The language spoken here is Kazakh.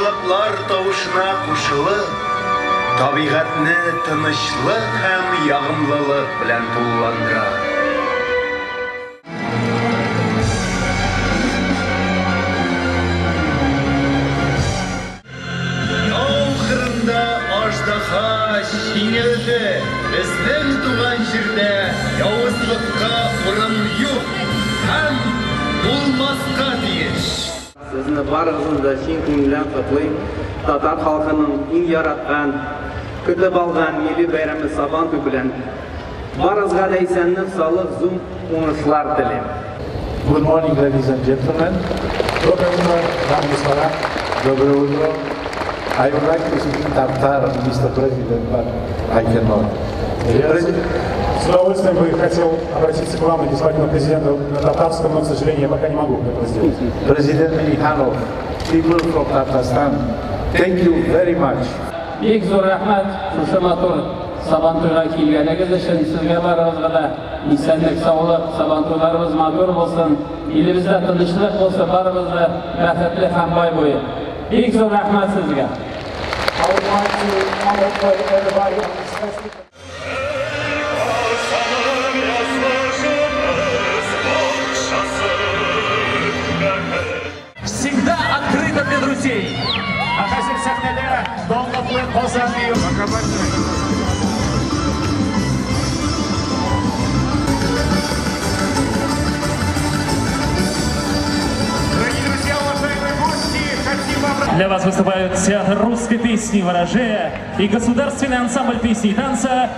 Башылыклар тавышына кушылып, табигатьне тынычлык һәм ягымлылык белән тулыландыра. Ахырында аждаһа җиңелде. Безнең туган җирдә явызлыкка урын юк һәм булмаска тиеш. Sizni barınızda şin күңелдән котлыйм. Татар халкының иң яраткан, көтеп алган милли бәйрәме Сабантуй белән барыгызга да исәнлек, саулык, зур уңышлар телим. Good morning, ladies and gentlemen. Доброе утро, дамы и господа. Доброе утро. I would like to speak Tatar, Mr. President, but I cannot. С удовольствием бы хотел обратиться к вам, господину президенту, на татарском, но, к сожалению, я пока не могу это сделать. President Minihano, people from Tatarstan, thank you very much. Bek zo'r rahmat, shusha motor Sabantuyga kelganingiz uchun sizga baribir da insonlik, sog'lik, Sabantuylarimiz ma'mur bo'lsin, elimizda tinchlik bo'lsin, baribir baxtli ham boy bo'yi. Bek zo'r rahmat sizga. I would like to congratulate everybody on this festival. Всегда открыто для друзей. Ахасик сахнелера, долго плен позади. Дорогие друзья, уважаемые гости, хотим вам... Для вас выступают театр русской песни «Ворожея» и государственный ансамбль песни и танца.